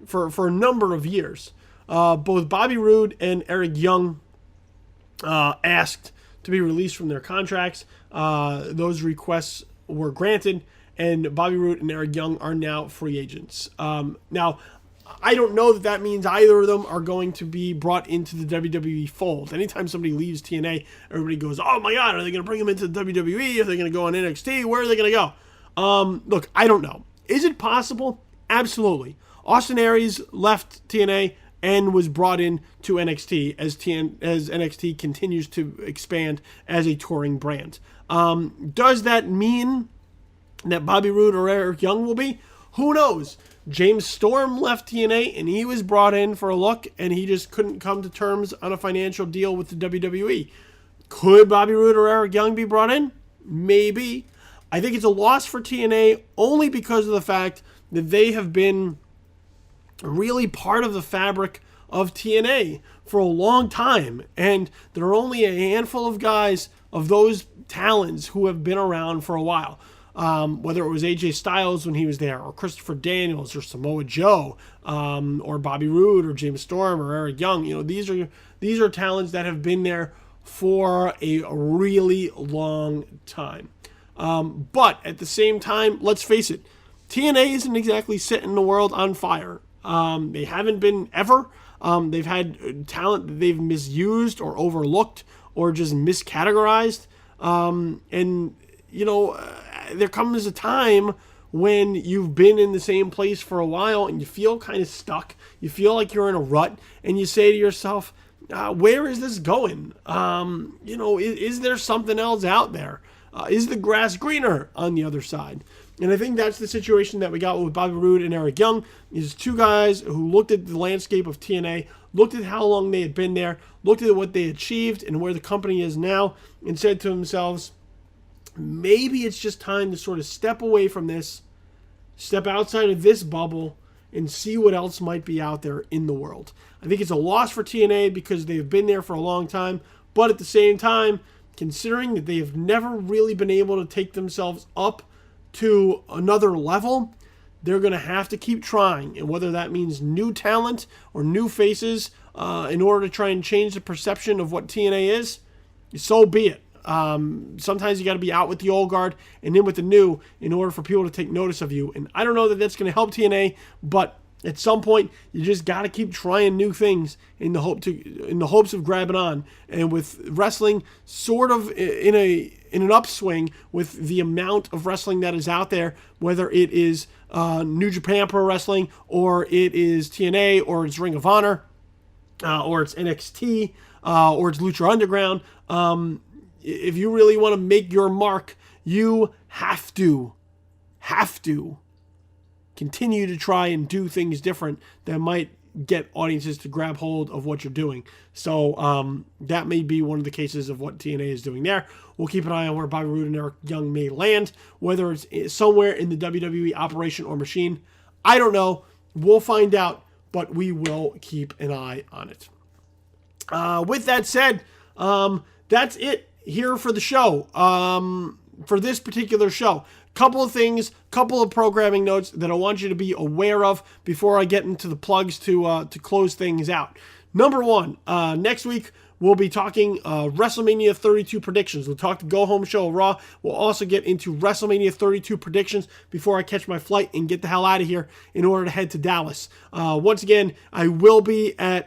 for a number of years. Both Bobby Roode and Eric Young asked to be released from their contracts. Those requests were granted, and Bobby Roode and Eric Young are now free agents. Now, I don't know that means either of them are going to be brought into the WWE fold. Anytime somebody leaves TNA, everybody goes, oh my God, are they going to bring them into the WWE? Are they going to go on NXT? Where are they going to go? Look, I don't know. Is it possible? Absolutely. Austin Aries left TNA and was brought in to NXT as NXT continues to expand as a touring brand. Does that mean that Bobby Roode or Eric Young will be? Who knows? James Storm left TNA and he was brought in for a look and he just couldn't come to terms on a financial deal with the WWE. Could Bobby Roode or Eric Young be brought in? Maybe. I think it's a loss for TNA only because of the fact that they have been really part of the fabric of TNA for a long time. And there are only a handful of guys of those talents who have been around for a while. Whether it was AJ Styles when he was there, or Christopher Daniels, or Samoa Joe, or Bobby Roode, or James Storm, or Eric Young. These are talents that have been there for a really long time. But at the same time, let's face it, TNA isn't exactly setting the world on fire. They haven't been ever. They've had talent that they've misused or overlooked or just miscategorized. There comes a time when you've been in the same place for a while and you feel kind of stuck. You feel like you're in a rut and you say to yourself, where is this going? Is there something else out there? Is the grass greener on the other side? And I think that's the situation that we got with Bobby Roode and Eric Young. Is two guys who looked at the landscape of TNA, looked at how long they had been there, looked at what they achieved and where the company is now, and said to themselves, maybe it's just time to sort of step away from this, step outside of this bubble, and see what else might be out there in the world. I think it's a loss for TNA because they've been there for a long time, but at the same time, considering that they have never really been able to take themselves up to another level, they're going to have to keep trying. And whether that means new talent or new faces in order to try and change the perception of what TNA is, so be it. Sometimes you got to be out with the old guard and in with the new in order for people to take notice of you. And I don't know that that's going to help TNA, but at some point you just got to keep trying new things in the hopes of grabbing on. And with wrestling sort of in an upswing with the amount of wrestling that is out there, whether it is New Japan Pro Wrestling or it is TNA or it's Ring of Honor or it's NXT or it's Lucha Underground. If you really want to make your mark, you have to continue to try and do things different that might get audiences to grab hold of what you're doing. So that may be one of the cases of what TNA is doing there. We'll keep an eye on where Bobby Roode and Eric Young may land, whether it's somewhere in the WWE operation or machine. I don't know. We'll find out, but we will keep an eye on it. With that said, that's it here for the show, for this particular show. Couple of things, couple of programming notes that I want you to be aware of before I get into the plugs to close things out. Number one, next week we'll be talking WrestleMania 32 predictions. We'll talk the Go Home Show of Raw. We'll also get into WrestleMania 32 predictions before I catch my flight and get the hell out of here in order to head to Dallas. Once again, I will be at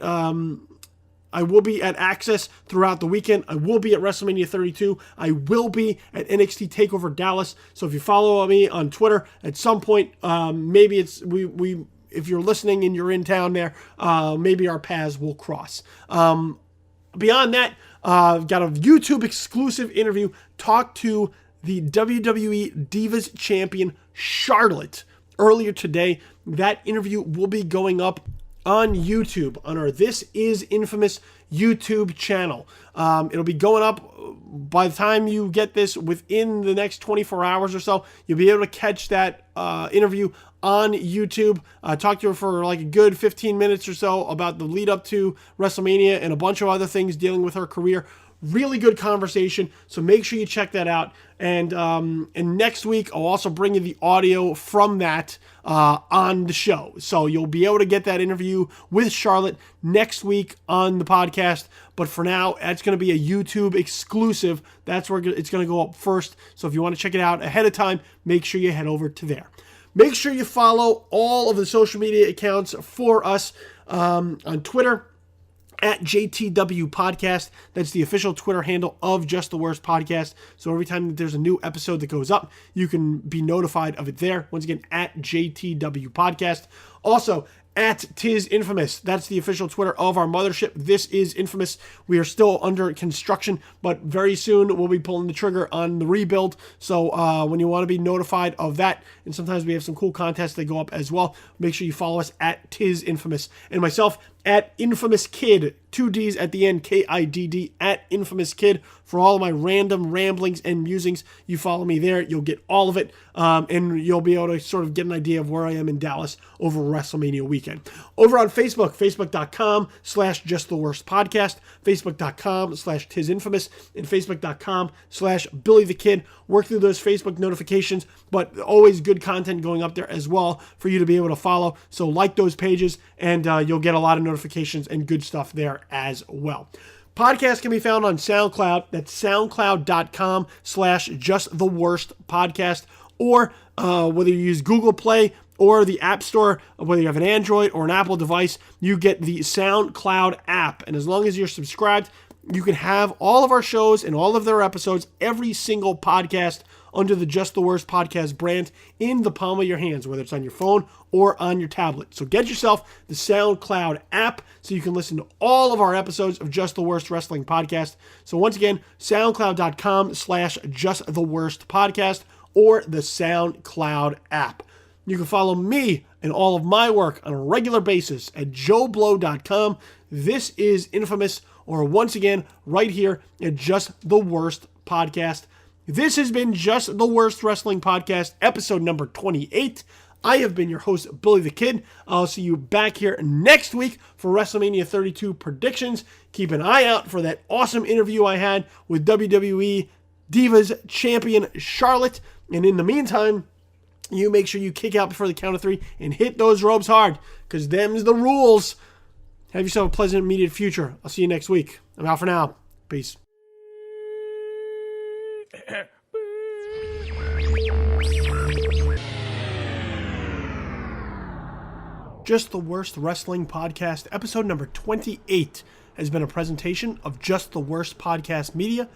Axxess throughout the weekend. I will be at WrestleMania 32. I will be at NXT TakeOver Dallas. So if you follow me on Twitter, at some point, maybe it's we if you're listening and you're in town there, maybe our paths will cross. Beyond that, I've got a YouTube exclusive interview. Talk to the WWE Divas Champion Charlotte earlier today. That interview will be going up on YouTube, on our This Is Infamous YouTube channel. It'll be going up by the time you get this within the next 24 hours or so. You'll be able to catch that interview on YouTube. I talked to her for like a good 15 minutes or so about the lead up to WrestleMania and a bunch of other things dealing with her career. Really good conversation, so make sure you check that out. And next week, I'll also bring you the audio from that on the show. So you'll be able to get that interview with Charlotte next week on the podcast. But for now, that's going to be a YouTube exclusive. That's where it's going to go up first. So if you want to check it out ahead of time, make sure you head over to there. Make sure you follow all of the social media accounts for us on Twitter, at JTW Podcast. That's the official Twitter handle of Just the Worst Podcast. So every time that there's a new episode that goes up, you can be notified of it there. Once again, at JTW Podcast. Also, at Tis Infamous. That's the official Twitter of our mothership. This is Infamous. We are still under construction, but very soon we'll be pulling the trigger on the rebuild. So when you want to be notified of that, and sometimes we have some cool contests that go up as well, make sure you follow us at Tis Infamous. And myself at Infamous Kid, 2 Ds at the end, KIDD, at Infamous Kid, for all of my random ramblings and musings. You follow me there, you'll get all of it, and you'll be able to sort of get an idea of where I am in Dallas over WrestleMania weekend. Over on Facebook, facebook.com/justtheworstpodcast, facebook.com/tisinfamous, and facebook.com/BillyTheKid. Work through those Facebook notifications, but always good content going up there as well for you to be able to follow. So like those pages, and you'll get a lot of notifications and good stuff there as well. Podcast can be found on SoundCloud. That's soundcloud.com/justtheworstpodcast, or whether you use Google Play or the App Store, whether you have an Android or an Apple device, you get the SoundCloud app. And as long as you're subscribed, you can have all of our shows and all of their episodes, every single podcast under the Just the Worst Podcast brand in the palm of your hands, whether it's on your phone or on your tablet. So get yourself the SoundCloud app so you can listen to all of our episodes of Just the Worst Wrestling Podcast. So once again, soundcloud.com/justtheworstpodcast or the SoundCloud app. You can follow me and all of my work on a regular basis at joeblow.com. This is Infamous, or once again, right here at Just the Worst Podcast. This has been Just the Worst Wrestling Podcast, episode number 28. I have been your host, Billy the Kid. I'll see you back here next week for WrestleMania 32 predictions. Keep an eye out for that awesome interview I had with WWE Divas Champion Charlotte. And in the meantime, you make sure you kick out before the count of 3 and hit those ropes hard, because them's the rules. Have yourself a pleasant immediate future. I'll see you next week. I'm out for now. Peace. Just the Worst Wrestling Podcast, episode number 28, has been a presentation of Just the Worst Podcast Media